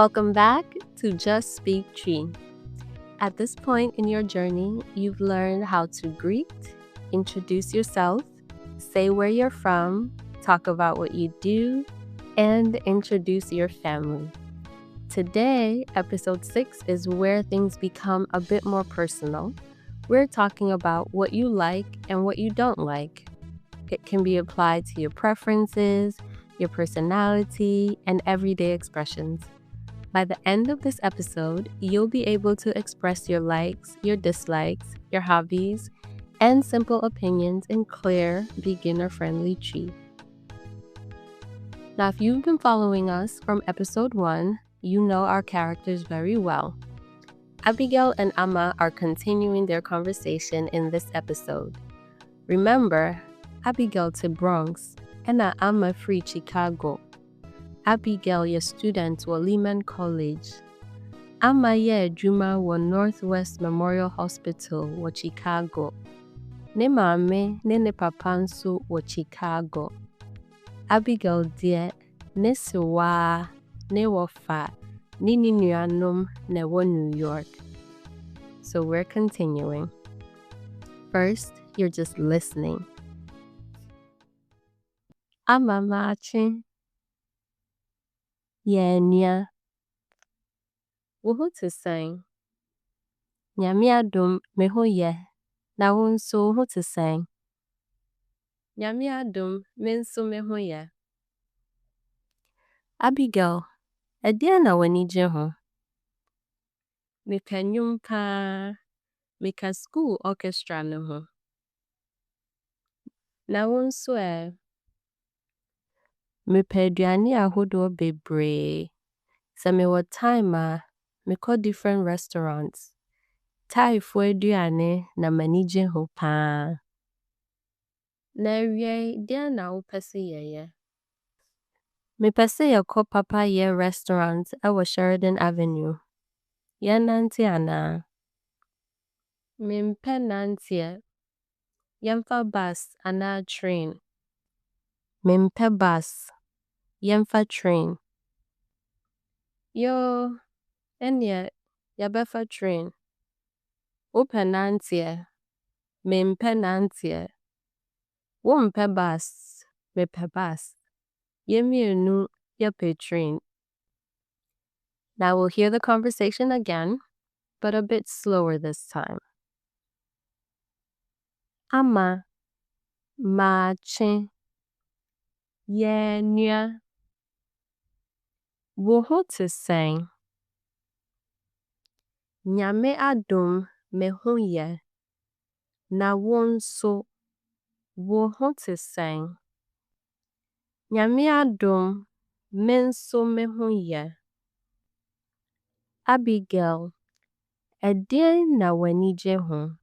Welcome back to Just Speak Tree. At this point in your journey, you've learned how to greet, introduce yourself, say where you're from, talk about what you do, and introduce your family. Today, episode 6 is where things become a bit more personal. We're talking about what you like and what you don't like. It can be applied to your preferences, your personality, and everyday expressions. By the end of this episode, you'll be able to express your likes, your dislikes, your hobbies, and simple opinions in clear, beginner-friendly Tree. Now, if you've been following us from episode 1, you know our characters very well. Abigail and Amma are continuing their conversation in this episode. Remember, Abigail to Bronx, and Amma free Chicago. Abigail ye student wa Lehman College. Amma ye adwuma wa Northwest Memorial Hospital wa Chicago. Ne maame ne ne papa nso wa Chicago. Abigail deɛ ne sewa ne wɔfa ne nuanom na wɔ New York. So we're continuing. First, you're just listening. Amma mache. Yenya. Wo ho te sɛn? Nyame adom me ho yɛ. Na wo nso wo ho te sɛn? Nyame adom me nso me ho yɛ. Abigail, ɛdeɛn na w'ani gye ho? Mepɛ nnwom paa. Meka school orchestra no ho. Na wo nso ɛ? Mepɛ aduane ahodoɔ bebree. Sɛ mewɔ time a, mekɔ different restaurants. Thaifoɔ aduane na m'ani gye ho paa. Na awiei, deɛn na wopɛ sɛ yɛyɛ? Mepɛ sɛ yɛkɔ Papayɛ restaurant ɛwɔ Sheridan Avenue. Yɛnnante anaa? Menpɛ nanteɛ. Yɛmfa bus anaa train. Menpɛ bus. Yɛmfa train. Yoo, ɛnneɛ, yɛbɛfa train. Wopɛ nanteɛ. Menpɛ nanteɛ. Wompɛ bus. Mepɛ bus. Yɛmmienu yɛpɛ train. Now we'll hear the conversation again, but a bit slower this time. Amma, mache, yenya. Wo ho te sɛn? Nyame adom me ho yɛ. Na wo nso wo ho te sɛn? Nyame adom me nso me ho yɛ. Abigail, ɛdeɛn na w'ani gye ho?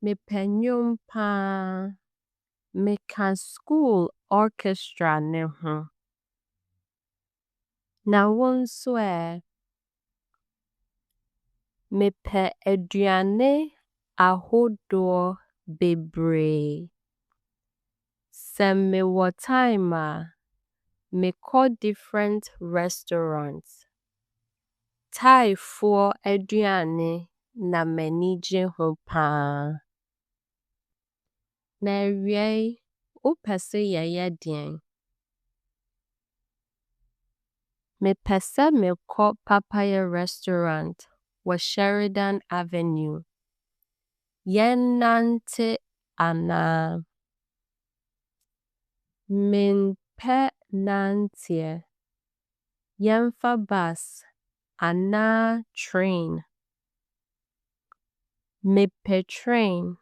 Mepɛ nnwom paa. Meka school orchestra ne ho. Na wo nso ɛ? Mepɛ aduane ahodoɔ bebree. Sɛ mewɔ time a, mekɔ different restaurants. Thaifoɔ aduane na m'ani gye ho paa. Na awiei, wopɛ sɛ yɛyɛ deɛn? Mepɛ sɛ mekɔ Papayɛ restaurant wɔ Sheridan Avenue. Yɛnnante anaa? Menpɛ nanteɛ. Yɛmfa bus anaa train. Mepɛ train.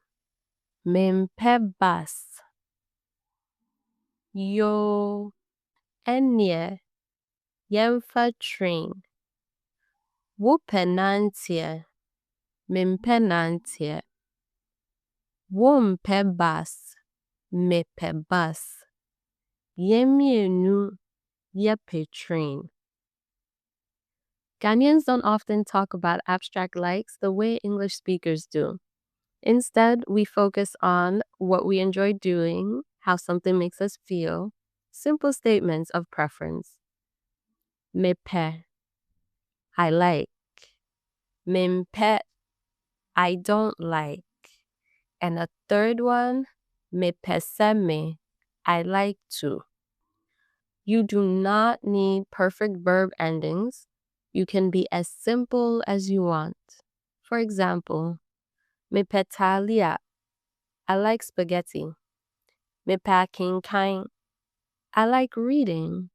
Menpɛ bus. Yoo, ɛnneɛ, yɛmfa train. Wopɛ nanteɛ. Menpɛ nanteɛ. Wompɛ bus. Mepɛ bus. Yɛmmienu yɛpɛ train. Ghanaians don't often talk about abstract likes the way English speakers do. Instead, we focus on what we enjoy doing, how something makes us feel, simple statements of preference. Mepɛ, I like. Menpɛ, I don't like. And a third one, mepɛ, I like to. You do not need perfect verb endings. You can be as simple as you want. For example, mepɛ talia, I like spaghetti. Mepɛ akenkan, I like reading.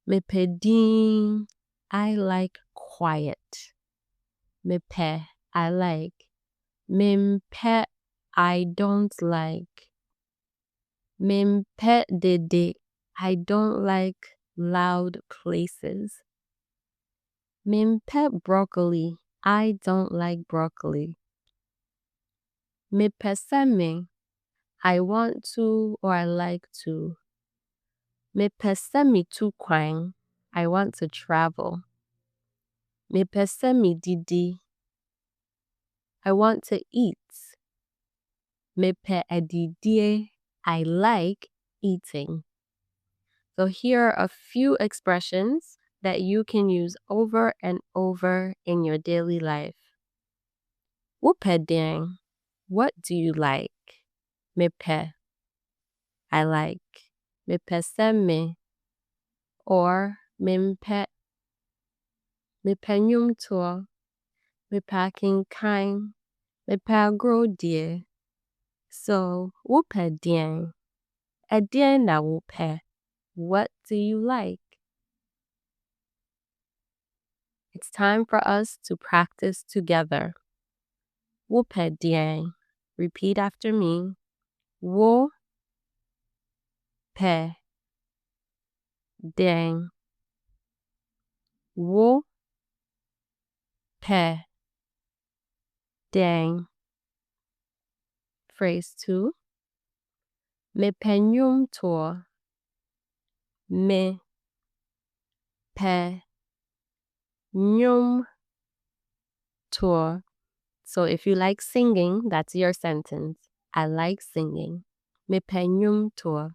Mepɛ din, I like quiet. Mepɛ, I like. Menpɛ, I don't like. Menpɛ dede, I don't like loud places. Menpɛ broccoli, I don't like broccoli. Mepɛ, I want to or I like to. Mepɛ mitu kwan, I want to travel. Mepɛ mididi, I want to eat. Mepɛ adidie, I like eating. So here are a few expressions that you can use over and over in your daily life. Wopɛ dɛn, what do you like? Mepɛ, I like. Mepɛ me or menpɛ. Mepɛ nnwontoɔ, mepɛ akenkan, mepɛ agorɔdie. So, wopɛ dɛn? Ɛdɛn na wopɛ? What do you like? It's time for us to practice together. Wopɛ dɛn? Repeat after me. Wopɛ dɛn? Wopɛ dɛn? Phrase 2. Mepɛ nnwontoɔ. Mepɛ nnwontoɔ. So if you like singing, that's your sentence. I like singing. Mepɛ nnwontoɔ.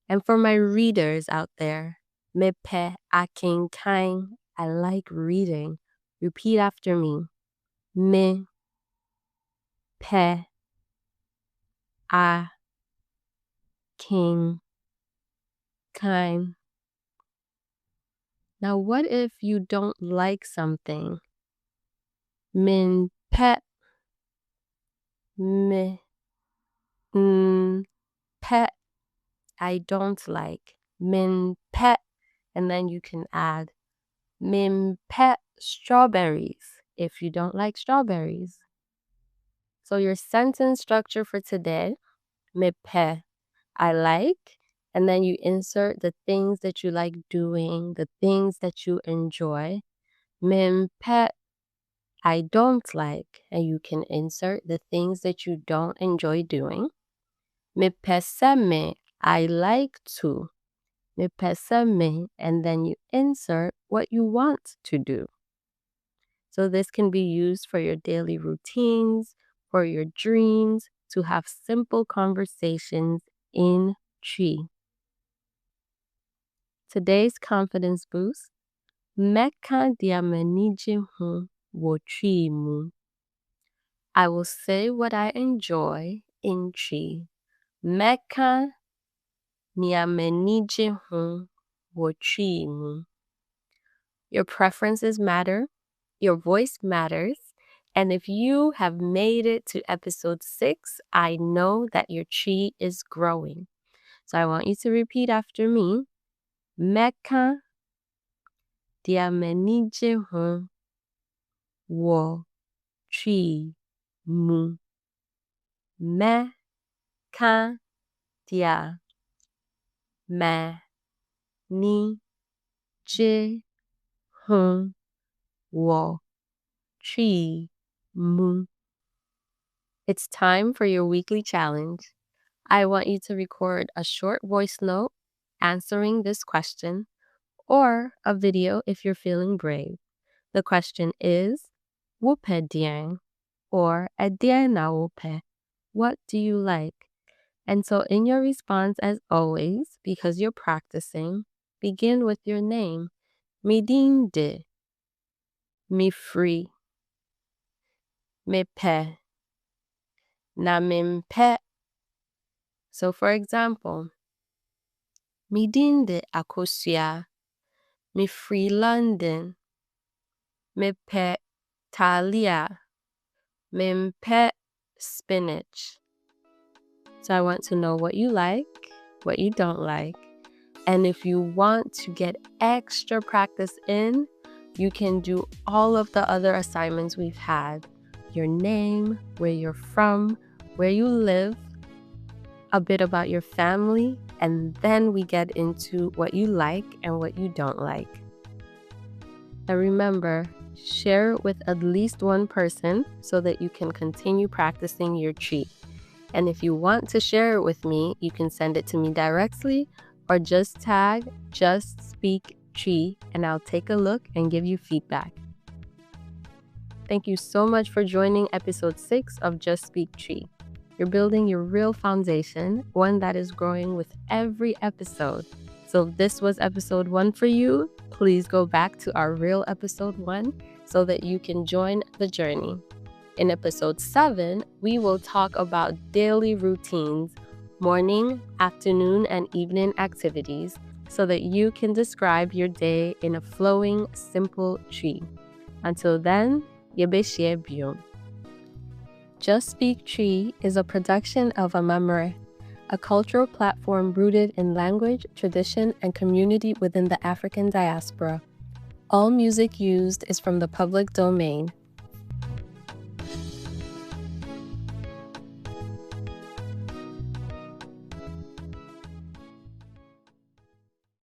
And for my readers out there, mepɛ akenkan. I like reading. Repeat after me. Mepɛ akenkan. Now, what if you don't like something? Menpɛ, pet, I don't like. Menpɛ, and then you can add menpɛ strawberries if you don't like strawberries. So your sentence structure for today, mepɛ, I like, and then you insert the things that you like doing, the things that you enjoy. Menpɛ, I don't like, and you can insert the things that you don't enjoy doing. Mepɛ, I like to. Mepɛ, and then you insert what you want to do. So this can be used for your daily routines, for your dreams, to have simple conversations in Twi. Today's confidence boost. Mɛka deɛ m'ani gye ho wɔ Twi mu. I will say what I enjoy in Twi. Mɛka deɛ m'ani gye ho wɔ Twi mu. Your preferences matter. Your voice matters. And if you have made it to episode 6, I know that your Twi is growing. So I want you to repeat after me. Mɛka deɛ m'ani gye ho wɔ Twi mu. Mɛka deɛ m'ani gye ho wɔ Twi mu. It's time for your weekly challenge. I want you to record a short voice note answering this question, or a video if you're feeling brave. The question is, wopɛ dɛn? Or ɛdɛn na wopɛ? What do you like? And so in your response, as always, because you're practicing, begin with your name. Midinde, mifri, mepɛ, na menpɛ. So for example, midinde akosua, mifri London, mepɛ talia, menpɛ spinach. So I want to know what you like, what you don't like. And if you want to get extra practice in, you can do all of the other assignments we've had. Your name, where you're from, where you live, a bit about your family, and then we get into what you like and what you don't like. And remember, share it with at least one person so that you can continue practicing your tree. And if you want to share it with me, you can send it to me directly or just tag Just Speak Tree and I'll take a look and give you feedback. Thank you so much for joining episode 6 of Just Speak Tree. You're building your real foundation, one that is growing with every episode. So if this was episode 1 for you, please go back to our real episode 1 so that you can join the journey. In episode 7, we will talk about daily routines, morning, afternoon, and evening activities so that you can describe your day in a flowing, simple tree. Until then, yebeshie biom. Just Speak Tree is a production of Mepɛ, a cultural platform rooted in language, tradition, and community within the African diaspora. All music used is from the public domain,